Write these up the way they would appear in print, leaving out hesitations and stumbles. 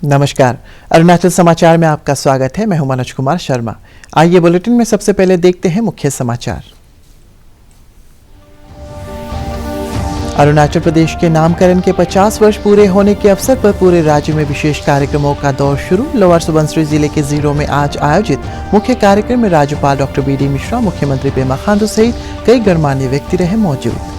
नमस्कार। अरुणाचल समाचार में आपका स्वागत है। मैं हूं मनोज कुमार शर्मा। आइए बुलेटिन में सबसे पहले देखते हैं मुख्य समाचार। अरुणाचल प्रदेश के नामकरण के 50 वर्ष पूरे होने के अवसर पर पूरे राज्य में विशेष कार्यक्रमों का दौर शुरू। लोअर सुबनसिरी जिले के जीरो में आज आयोजित मुख्य कार्यक्रम में राज्यपाल डॉक्टर बी.डी. मिश्रा, मुख्यमंत्री पेमा खांडू सहित कई गणमान्य व्यक्ति रहे मौजूद।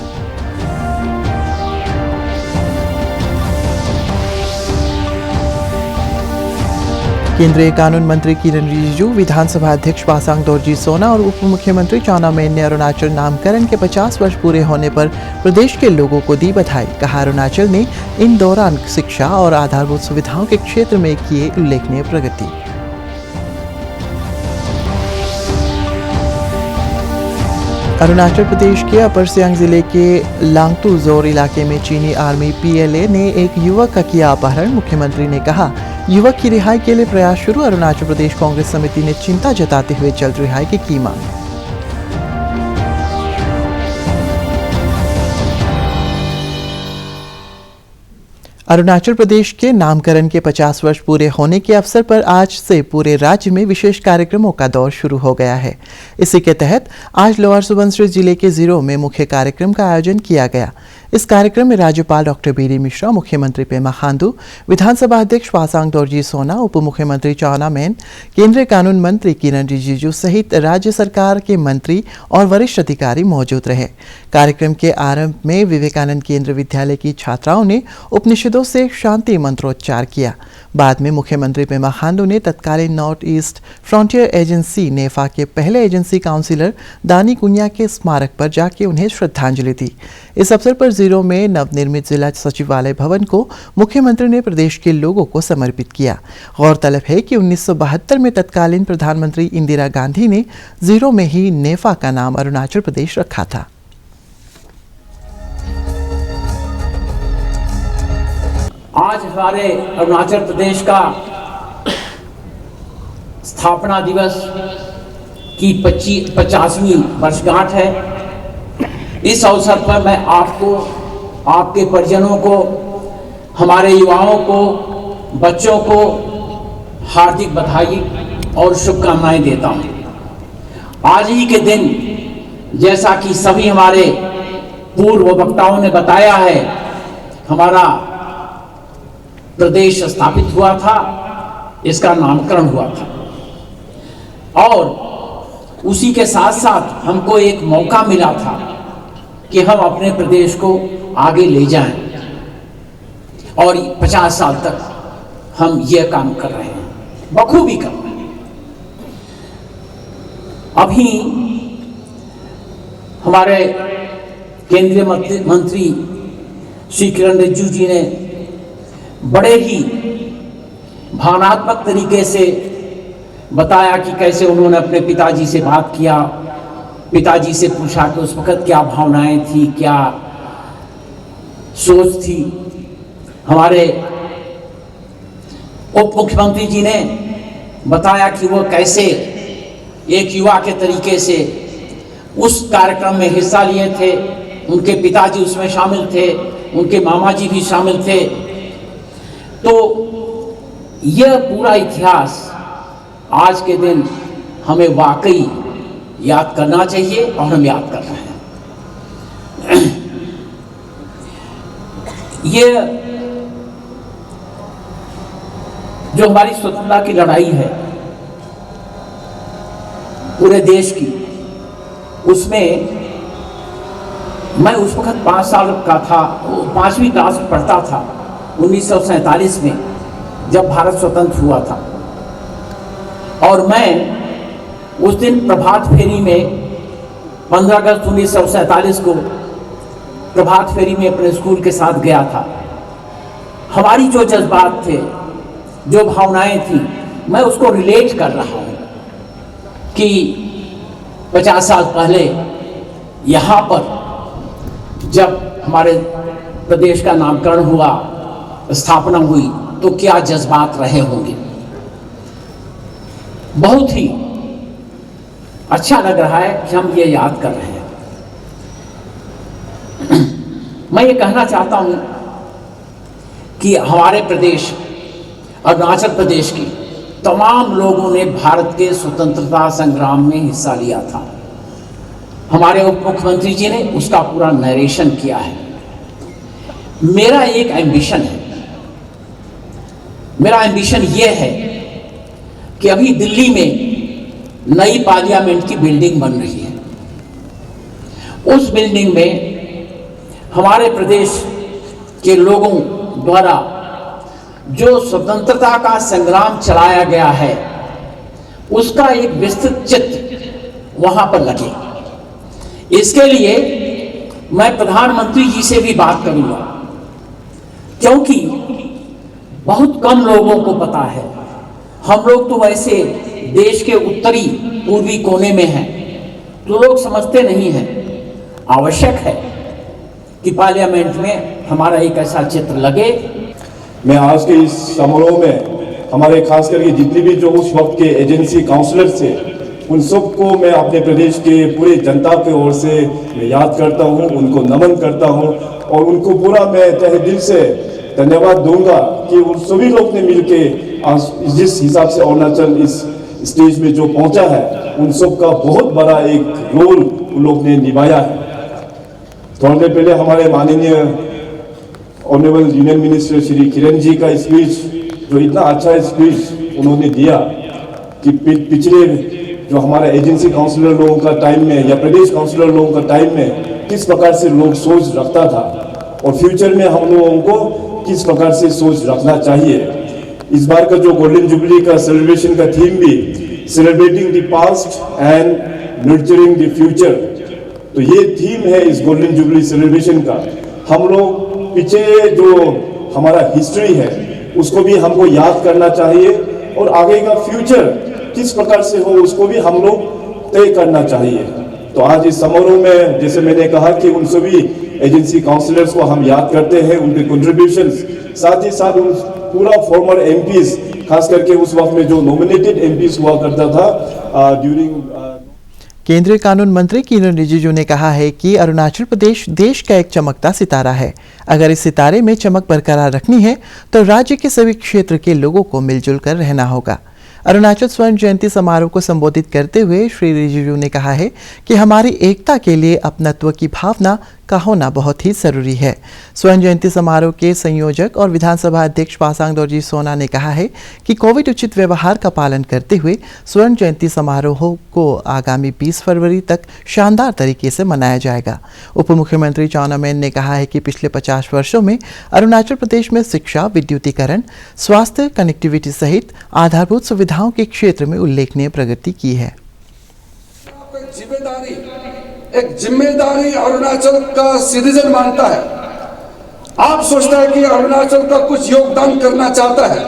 केंद्रीय कानून मंत्री किरण रिजिजू, विधानसभा अध्यक्ष पासांग दोरजी सोना और उप मुख्यमंत्री चाउना मेन ने अरुणाचल नामकरण के 50 वर्ष पूरे होने पर प्रदेश के लोगों को दी बधाई। कहा, अरुणाचल ने इन दौरान शिक्षा और आधारभूत सुविधाओं के क्षेत्र में किए उल्लेखनीय प्रगति। अरुणाचल प्रदेश के अपर सियांग जिले के लांगतुजोर इलाके में चीनी आर्मी PLA ने एक युवक का किया अपहरण। मुख्यमंत्री ने कहा, युवक की रिहाई के लिए प्रयास शुरू। अरुणाचल प्रदेश कांग्रेस समिति ने चिंता जताते हुए जल्द रिहाई की मांग। अरुणाचल प्रदेश के नामकरण के 50 वर्ष पूरे होने के अवसर पर आज से पूरे राज्य में विशेष कार्यक्रमों का दौर शुरू हो गया है। इसी के तहत आज लोअर सुबनसिरी जिले के जीरो में मुख्य कार्यक्रम का आयोजन किया गया। इस कार्यक्रम में राज्यपाल डॉक्टर बी.डी. मिश्रा, मुख्यमंत्री पेमा खांडू, विधानसभा अध्यक्ष पासांग दोरजी सोना, उप मुख्यमंत्री चाउना मेन, केंद्रीय कानून मंत्री किरण रिजिजू सहित राज्य सरकार के मंत्री और वरिष्ठ अधिकारी मौजूद रहे। कार्यक्रम के आरंभ में विवेकानंद केंद्र विद्यालय की छात्राओं ने उपनिषदों से शांति मंत्रोच्चार किया। बाद में मुख्यमंत्री पेमा खांडू ने तत्कालीन नॉर्थ ईस्ट फ्रंटियर एजेंसी नेफा के पहले एजेंसी काउंसिलर दानी कुनिया के स्मारक पर जाके उन्हें श्रद्धांजलि दी। इस अवसर पर जीरो में नवनिर्मित जिला सचिवालय भवन को मुख्यमंत्री ने प्रदेश के लोगों को समर्पित किया। गौरतलब है कि 1972 में तत्कालीन प्रधानमंत्री इंदिरा गांधी ने जीरो में ही नेफा का नाम अरुणाचल प्रदेश रखा था। आज हमारे अरुणाचल प्रदेश का स्थापना दिवस की 50वीं वर्षगांठ है। इस अवसर पर मैं आपको, आपके परिजनों को, हमारे युवाओं को, बच्चों को हार्दिक बधाई और शुभकामनाएं देता हूं। आज ही के दिन, जैसा कि सभी हमारे पूर्व वक्ताओं ने बताया है, हमारा प्रदेश स्थापित हुआ था, इसका नामकरण हुआ था और उसी के साथ साथ हमको एक मौका मिला था कि हम अपने प्रदेश को आगे ले जाएं और 50 साल तक हम यह काम कर रहे हैं, बखूबी कर रहे हैं। अभी हमारे केंद्रीय मंत्री श्री किरण रिजिजू जी ने बड़े ही भावनात्मक तरीके से बताया कि कैसे उन्होंने अपने पिताजी से बात किया, पिताजी से पूछा कि उस वक्त क्या भावनाएं थी, क्या सोच थी। हमारे उप मुख्यमंत्री जी ने बताया कि वो कैसे एक युवा के तरीके से उस कार्यक्रम में हिस्सा लिए थे। उनके पिताजी उसमें शामिल थे, उनके मामा जी भी शामिल थे। तो यह पूरा इतिहास आज के दिन हमें वाकई याद करना चाहिए और हम याद कर रहे हैं। ये जो हमारी स्वतंत्रता की लड़ाई है पूरे देश की, उसमें मैं उस वक्त 5 साल का था, 5वीं क्लास में पढ़ता था 1947 में, जब भारत स्वतंत्र हुआ था। और मैं उस दिन प्रभात फेरी में 15 अगस्त 1947 को प्रभात फेरी में अपने स्कूल के साथ गया था। हमारी जो जज्बात थे, जो भावनाएं थी, मैं उसको रिलेट कर रहा हूं कि 50 साल पहले यहाँ पर जब हमारे प्रदेश का नामकरण हुआ, स्थापना हुई, तो क्या जज्बात रहे होंगे। बहुत ही अच्छा लग रहा है कि हम ये याद कर रहे हैं। मैं ये कहना चाहता हूं कि हमारे प्रदेश अरुणाचल प्रदेश की तमाम लोगों ने भारत के स्वतंत्रता संग्राम में हिस्सा लिया था। हमारे उप मुख्यमंत्री जी ने उसका पूरा नरेशन किया है। मेरा एक एम्बिशन है, मेरा एम्बिशन ये है कि अभी दिल्ली में नई पार्लियामेंट की बिल्डिंग बन रही है। उस बिल्डिंग में हमारे प्रदेश के लोगों द्वारा जो स्वतंत्रता का संग्राम चलाया गया है उसका एक विस्तृत चित्र वहां पर लगे। इसके लिए मैं प्रधानमंत्री जी से भी बात करूंगा, क्योंकि बहुत कम लोगों को पता है। हम लोग तो वैसे देश के उत्तरी पूर्वी कोने में हैं, तो लोग समझते नहीं हैं। आवश्यक है कि पार्लियामेंट में हमारा एक ऐसा चित्र लगे। मैं आज के इस समारोह में हमारे खास करके जितने भी जो उस वक्त के एजेंसी काउंसलर थे, उन सबको मैं अपने प्रदेश के पूरे जनता की ओर से मैं याद करता हूं, उनको नमन करता हूं और उनको पूरा मैं तहे दिल से धन्यवाद दूंगा कि उन सभी लोग ने मिलके आज जिस हिसाब से अरुणाचल इस स्टेज में जो पहुंचा है, उन सब का बहुत बड़ा एक रोल उन लोग ने निभाया है। थोड़ी देर पहले हमारे माननीय honourable union minister Shri Kiran ji का स्पीच, जो इतना अच्छा स्पीच उन्होंने दिया कि पिछले जो हमारा एजेंसी काउंसलर लोगों का टाइम में या प्रदेश काउंसलर लोगों का टाइम में किस प्रकार से लोग सोच रखता था और फ्यूचर में हम लोगों को किस प्रकार से सोच रखना चाहिए। इस बार का जो गोल्डन जुबली का सेलिब्रेशन का थीम भी celebrating the past and nurturing the future, तो ये थीम है इस गोल्डन जुबली सेलिब्रेशन का। हम लोग पीछे जो हमारा हिस्ट्री है उसको भी हमको याद करना चाहिए और आगे का फ्यूचर किस प्रकार से हो उसको भी हम लोग तय करना चाहिए। तो आज इस समारोह में जैसे मैंने कहा कि उन सभी एजेंसी काउंसलर्स को हम याद करते हैं, उनके कंट्रीब्यूशंस, साथ ही साथ उन पूरा फॉर्मर एमपीज, खास करके उस वक्त में जो नॉमिनेटेड एमपीज हुआ करता था ड्यूरिंग। केंद्रीय कानून मंत्री किरेन रिजिजू ने कहा है कि अरुणाचल प्रदेश देश का एक चमकता सितारा है। अगर इस सितारे में चमक बरकरार रखनी है तो राज्य के सभी क्षेत्र के लोगों को मिलजुल कर रहना होगा। अरुणाचल स्वर्ण जयंती समारोह को संबोधित करते हुए श्री रिजिजू ने कहा है कि हमारी एकता के लिए अपनत्व की भावना का होना बहुत ही जरूरी है। स्वर्ण जयंती समारोह के संयोजक और विधानसभा अध्यक्ष पासांग दोरजी सोना ने कहा है कि कोविड उचित व्यवहार का पालन करते हुए स्वर्ण जयंती समारोह को आगामी 20 फरवरी तक शानदार तरीके से मनाया जाएगा। उप मुख्यमंत्री चाउना मेन ने कहा है कि पिछले 50 वर्षों में अरुणाचल प्रदेश में शिक्षा, विद्युतीकरण, स्वास्थ्य, कनेक्टिविटी सहित आधारभूत सुविधाओं के क्षेत्र में उल्लेखनीय प्रगति की है। एक जिम्मेदारी अरुणाचल का सिटीजन मानता है। आप सोचता है कि अरुणाचल का कुछ योगदान करना चाहता है,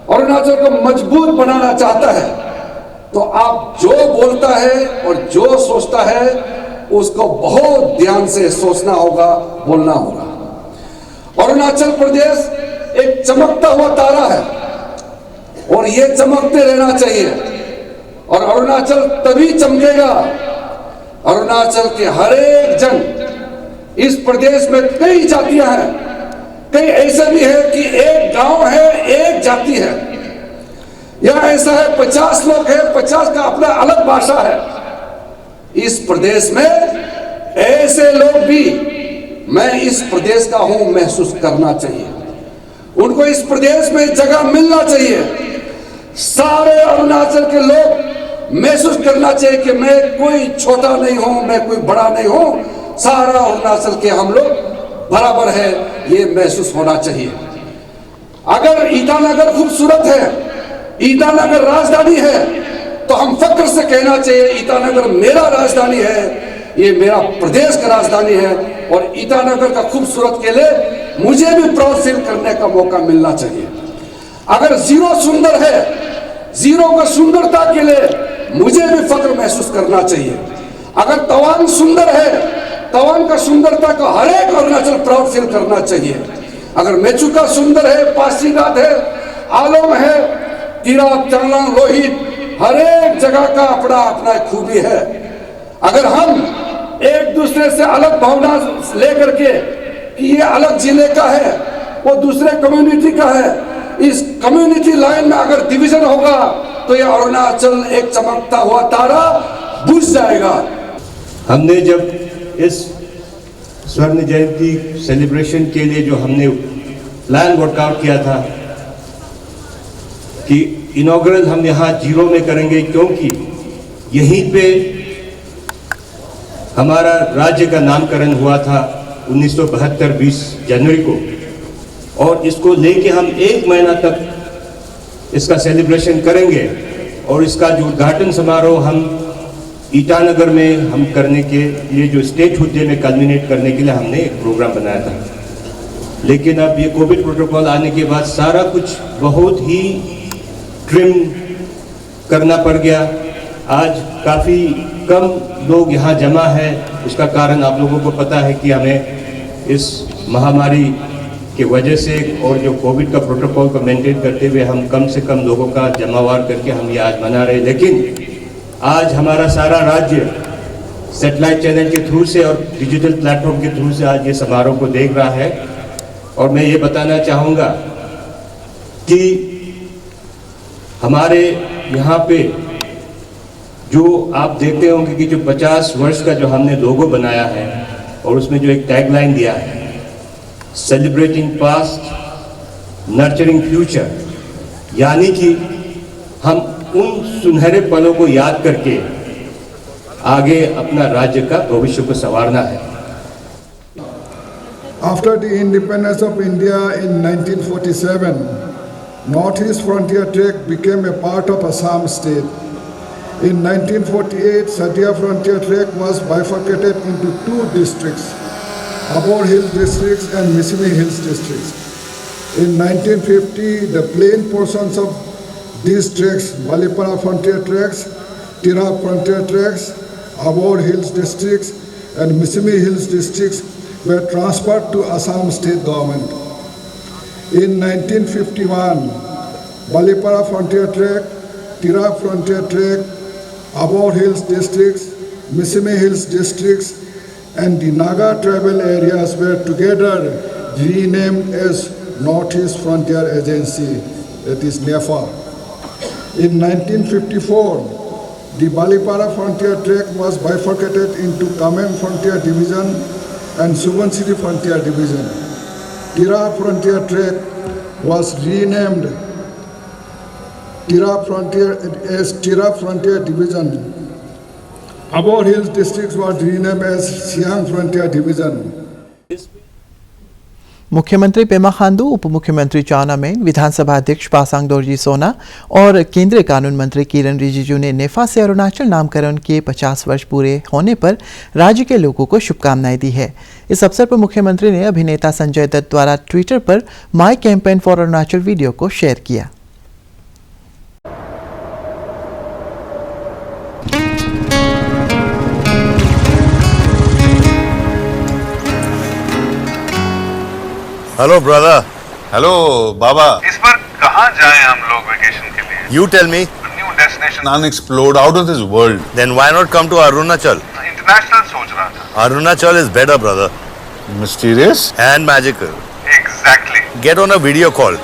अरुणाचल को मजबूत बनाना चाहता है, तो आप जो बोलता है और जो सोचता है उसको बहुत ध्यान से सोचना होगा, बोलना होगा। अरुणाचल प्रदेश एक चमकता हुआ तारा है और ये चमकते रहना चाहिए। और अरुणाचल तभी चमकेगा, अरुणाचल के हर एक जन, इस प्रदेश में कई जातियां हैं, कई ऐसे भी है कि एक गांव है, एक जाति है, या ऐसा है 50 लोग है, 50 का अपना अलग भाषा है। इस प्रदेश में ऐसे लोग भी मैं इस प्रदेश का हूं महसूस करना चाहिए। उनको इस प्रदेश में जगह मिलना चाहिए। सारे अरुणाचल के लोग महसूस करना चाहिए कि मैं कोई छोटा नहीं हूं, मैं कोई बड़ा नहीं हूं, सारा अरुणाचल के हम लोग बराबर है, ये महसूस होना चाहिए। अगर ईटानगर खूबसूरत है, ईटानगर राजधानी है, तो हम फक्र से कहना चाहिए ईटानगर मेरा राजधानी है, ये मेरा प्रदेश का राजधानी है और ईटानगर का खूबसूरत के लिए मुझे भी प्राउड फील करने का मौका मिलना चाहिए। अगर जीरो सुंदर है, जीरो का सुंदरता के लिए मुझे भी फक्र महसूस करना चाहिए। अगर तवांग सुंदर है, तवांग का सुंदरता का हर एक अरुणाचल प्राउड फील करना चाहिए। अगर मेचुका सुंदर है, पासीघाट है, आलोम है, तिराप, चांगलांग, लोहित, हर एक जगह का अपना अपना खूबी है। अगर हम एक दूसरे से अलग भावना लेकर के कि ये अलग जिले का है, वो दूसरे कम्युनिटी का है, इस कम्युनिटी लाइन में अगर डिवीजन होगा तो ये अरुणाचल एक चमकता हुआ तारा बुझ जाएगा। हमने जब इस स्वर्ण जयंती सेलिब्रेशन के लिए जो हमने प्लान वर्कआउट किया था कि इनॉग्रल हम यहाँ जीरो में करेंगे, क्योंकि यहीं पे हमारा राज्य का नामकरण हुआ था 1972 20 जनवरी को, और इसको लेके हम 1 महीना तक इसका सेलिब्रेशन करेंगे और इसका जो उद्घाटन समारोह हम ईटानगर में हम करने के लिए जो स्टेट हुड्डे में कल्मिनेट करने के लिए हमने एक प्रोग्राम बनाया था। लेकिन अब ये कोविड प्रोटोकॉल आने के बाद सारा कुछ बहुत ही ट्रिम करना पड़ गया। आज काफ़ी कम लोग यहाँ जमा है। उसका कारण आप लोगों को पता है कि हमें इस महामारी की वजह से और जो कोविड का प्रोटोकॉल को मेंटेन करते हुए हम कम से कम लोगों का जमावार करके हम ये आज मना रहे हैं। लेकिन आज हमारा सारा राज्य सैटेलाइट चैनल के थ्रू से और डिजिटल प्लेटफॉर्म के थ्रू से आज ये समारोह को देख रहा है। और मैं ये बताना चाहूँगा कि हमारे यहाँ पे जो आप देखते होंगे कि जो 50 वर्ष का जो हमने लोगो बनाया है और उसमें जो एक टैगलाइन दिया है, सेलिब्रेटिंग पास्ट नर्चरिंग फ्यूचर, यानी कि हम उन सुनहरे पलों को याद करके आगे अपना राज्य का भविष्य को संवारना है। After the independence of India in 1947, Northeast Frontier Trek became a part of Assam state. In 1948, Satia Frontier Trek was bifurcated into 2 districts, Abor Hills districts and Missimi Hills districts. In 1950, the plain portions of these treks, Balipara Frontier Treks, Tirap Frontier Treks, Abor Hills districts and Missimi Hills districts were transferred to Assam state government. In 1951, Balipara Frontier Trek, Tirap Frontier Trek, Abor Hills districts, Missimi Hills districts and the Naga tribal areas were together renamed as Northeast Frontier Agency, that is NEFA. In 1954, the Balipara Frontier Trek was bifurcated into Kamem Frontier Division and Subansiri Frontier Division. Tirap Frontier Trek was renamed Tirap Frontier Division. Abor Hills districts was renamed as Siang Frontier Division. मुख्यमंत्री पेमा खांडू, उप मुख्यमंत्री Chowna main, विधानसभा अध्यक्ष पासांग दोरजी सोना और केंद्रीय कानून मंत्री किरण रिजिजू ने नेफा से अरुणाचल नामकरण के 50 वर्ष पूरे होने पर राज्य के लोगों को शुभकामनाएं दी है। इस अवसर पर मुख्यमंत्री ने अभिनेता संजय दत्त द्वारा ट्विटर पर my campaign for Arunachal video को शेयर किया। Hello brother. हेलो बाबा। इस बार कहाँ जाएं हम लोग वेकेशन के लिए? You tell me. New destination Unexplored, out of this world. Then why not come to Arunachal? International सोच रहा था। Arunachal is better, brother. Mysterious And magical. Exactly. Get on a video call.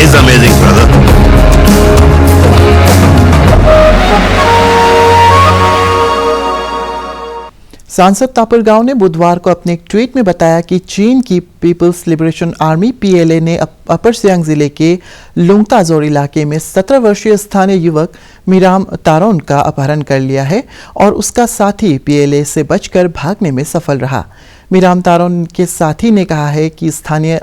is amazing, brother. सांसद तापर गांव ने बुधवार को अपने एक ट्वीट में बताया कि चीन की पीपल्स लिबरेशन आर्मी पीएलए ने अपर सियांग जिले के लुंगताजोर इलाके में 17 वर्षीय स्थानीय युवक मीराम तारोन का अपहरण कर लिया है और उसका साथी पीएलए से बचकर भागने में सफल रहा। मीराम तारोन के साथी ने कहा है कि स्थानीय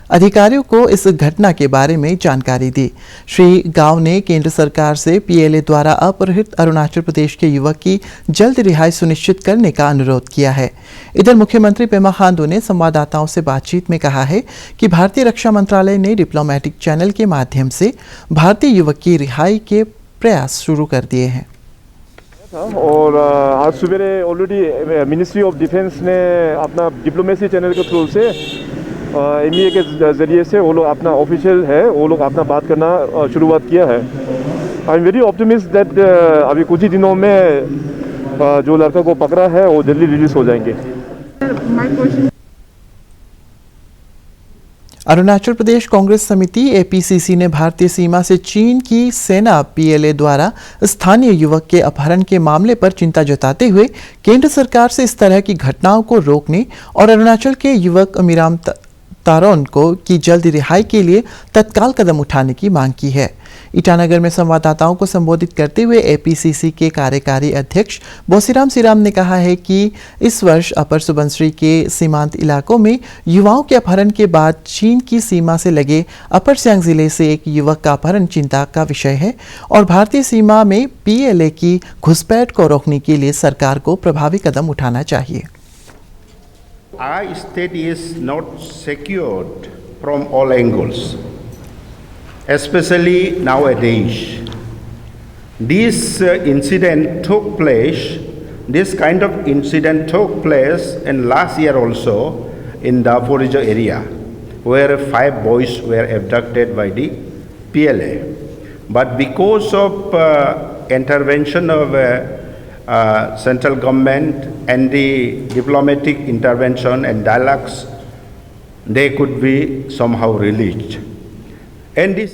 अधिकारियों को इस घटना के बारे में जानकारी दी। श्री गांव ने केंद्र सरकार से पीएलए द्वारा अपहृत अरुणाचल प्रदेश के युवक की जल्द रिहाई सुनिश्चित करने का अनुरोध किया है। इधर मुख्यमंत्री पेमा खांडू ने संवाददाताओं से बातचीत में कहा है कि भारतीय रक्षा मंत्रालय ने डिप्लोमेटिक चैनल के माध्यम से भारतीय युवक की रिहाई के प्रयास शुरू कर दिए हैं। और आज सवेरे ऑलरेडी मिनिस्ट्री ऑफ डिफेंस ने अपना डिप्लोमेसी चैनल के थ्रू से एमईए के ज़रिए से वो लोग अपना ऑफिशियल है वो लोग अपना बात करना शुरुआत किया है। I am very optimist that अभी कुछ ही दिनों में जो लड़का को पकड़ा है वो जल्दी रिलीज हो जाएंगे। अरुणाचल प्रदेश कांग्रेस समिति एपीसीसी ने भारतीय सीमा से चीन की सेना पीएलए द्वारा स्थानीय युवक के अपहरण के मामले पर चिंता जताते हुए केंद्र सरकार से इस तरह की घटनाओं को रोकने और अरुणाचल के युवक मीराम तारोन की जल्द रिहाई के लिए तत्काल कदम उठाने की मांग की है। ईटानगर में संवाददाताओं को संबोधित करते हुए एपीसीसी के कार्यकारी अध्यक्ष बोसीराम सिराम ने कहा है कि इस वर्ष अपर सुबनसिरी के सीमांत इलाकों में युवाओं के अपहरण के बाद चीन की सीमा से लगे अपर सियांग जिले से एक युवक का अपहरण चिंता का विषय है और भारतीय सीमा में पीएलए की घुसपैठ को रोकने के लिए सरकार को प्रभावी कदम उठाना चाहिए। Our state is not secured from all angles, especially nowadays. This kind of incident took place in last year also in Darfur area, where 5 boys were abducted by the PLA. But because of intervention of central government and the diplomatic intervention and dialogues, they could be somehow released. And this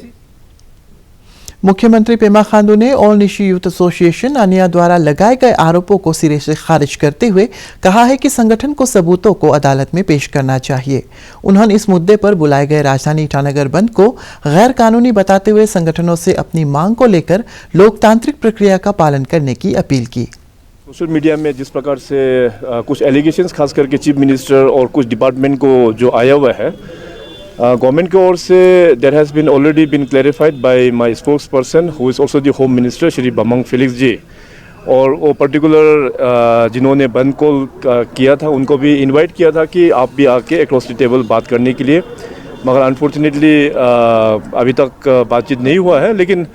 मुख्यमंत्री पेमा खांडू ने all Nishi youth association अनिया द्वारा लगाए गए आरोपों को सिरे से खारिज करते हुए कहा है कि संगठन को सबूतों को अदालत में पेश करना चाहिए। उन्होंने इस मुद्दे पर बुलाए गए राजधानी ईटानगर बंद को गैर कानूनी बताते हुए संगठनों से अपनी मांग को लेकर लोकतांत्रिक प्रक्रिया का पालन करने की अपील की। सोशल मीडिया में जिस प्रकार से कुछ एलिगेशंस खास करके चीफ मिनिस्टर और कुछ डिपार्टमेंट को जो आया हुआ है, गवर्नमेंट की ओर से there has been already been clarified by my spokesperson who is also the home minister Shri Bamang Felix ji, और वो पर्टिकुलर जिन्होंने बंद कॉल किया था उनको भी इनवाइट किया था कि आप भी आके अक्रॉस द टेबल बात करने के लिए, मगर अनफॉर्चुनेटली अभी तक बातचीत नहीं हुआ है। लेकिन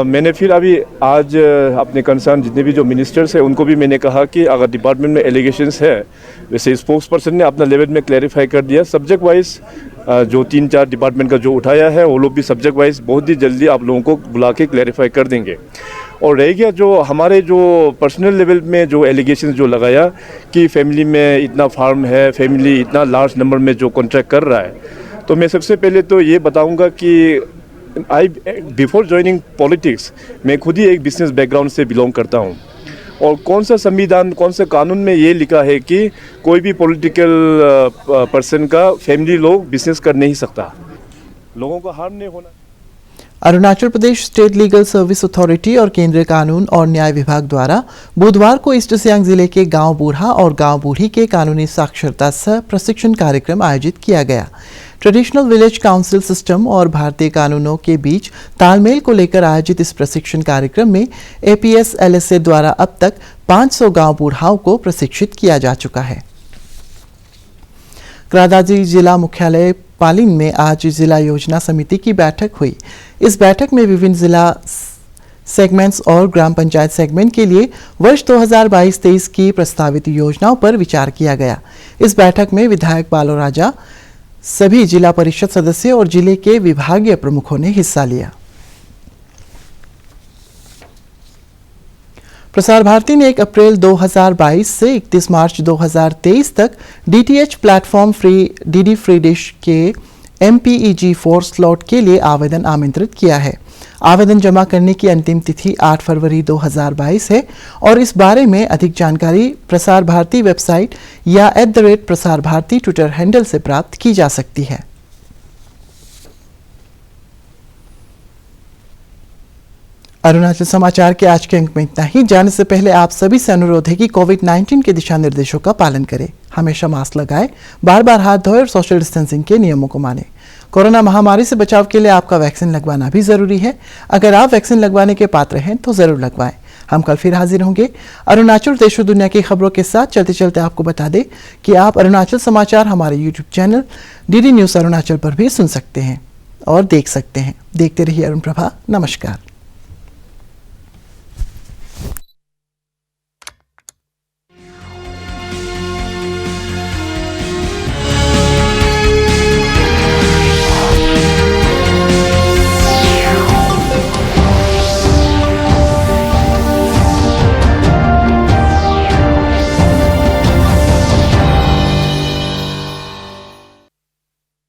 मैंने फिर अभी आज अपने कंसर्न जितने भी जो मिनिस्टर्स हैं उनको भी मैंने कहा कि अगर डिपार्टमेंट में एलिगेशंस है, वैसे स्पोक्स पर्सन ने अपना लेवल में क्लैरिफाई कर दिया, सब्जेक्ट वाइज जो 3-4 डिपार्टमेंट का जो उठाया है वो लोग भी सब्जेक्ट वाइज बहुत ही जल्दी आप लोगों को बुला के क्लैरिफाई कर देंगे। और रह गया जो हमारे जो पर्सनल लेवल में जो एलिगेशंस जो लगाया कि फैमिली में इतना फार्म है, फैमिली इतना लार्ज नंबर में जो कॉन्ट्रैक्ट कर रहा है, तो मैं सबसे पहले तो ये बताऊँगा कि बिफोर ज्वाइनिंग पॉलिटिक्स मैं खुद ही एक बिजनेस बैकग्राउंड से बिलोंग करता हूँ, और कौन सा संविधान कौन सा कानून में ये लिखा है कि कोई भी पॉलिटिकल पर्सन का फैमिली लोग बिजनेस कर नहीं सकता, लोगों को हार्म नहीं होना। Arunachal Pradesh state legal service authority और केंद्रीय कानून और न्याय विभाग द्वारा बुधवार को ईस्ट सियांग जिले के गांव बूढ़ा और गांव बूढ़ी के कानूनी साक्षरता सह प्रशिक्षण कार्यक्रम आयोजित किया गया। ट्रेडिशनल विलेज काउंसिल सिस्टम और भारतीय कानूनों के बीच तालमेल को लेकर आयोजित इस प्रशिक्षण कार्यक्रम में एपीएस एलएसए द्वारा अब तक 500 गांव बूढ़ाओं को प्रशिक्षित किया जा चुका है। क्रादाजी जिला मुख्यालय पालिन में आज जिला योजना समिति की बैठक हुई। इस बैठक में विभिन्न जिला सेगमेंट्स और ग्राम पंचायत सेगमेंट के लिए वर्ष 2022-23 की प्रस्तावित योजनाओं पर विचार किया गया। इस बैठक में विधायक बालो राजा, सभी जिला परिषद सदस्य और जिले के विभागीय प्रमुखों ने हिस्सा लिया। प्रसार भारती ने 1 अप्रैल 2022 से 31 मार्च 2023 तक DTH platform free DD free dish के MPEG-4 स्लॉट के लिए आवेदन आमंत्रित किया है। आवेदन जमा करने की अंतिम तिथि 8 फरवरी 2022 है और इस बारे में अधिक जानकारी प्रसार भारती वेबसाइट या @प्रसार भारती ट्विटर हैंडल से प्राप्त की जा सकती है। अरुणाचल समाचार के आज के अंक में इतना ही। जाने से पहले आप सभी से अनुरोध है कि कोविड-19 के दिशा निर्देशों का पालन करें, हमेशा मास्क लगाएं, बार बार हाथ धोएं और सोशल डिस्टेंसिंग के नियमों को मानें। कोरोना महामारी से बचाव के लिए आपका वैक्सीन लगवाना भी जरूरी है। अगर आप वैक्सीन लगवाने के पात्र हैं तो जरूर लगवाएं। हम कल फिर हाजिर होंगे अरुणाचल देश और दुनिया की खबरों के साथ। चलते चलते आपको बता दें कि आप अरुणाचल समाचार हमारे YouTube channel DD news Arunachal पर भी सुन सकते हैं और देख सकते हैं। देखते रहिए अरुण प्रभा। नमस्कार।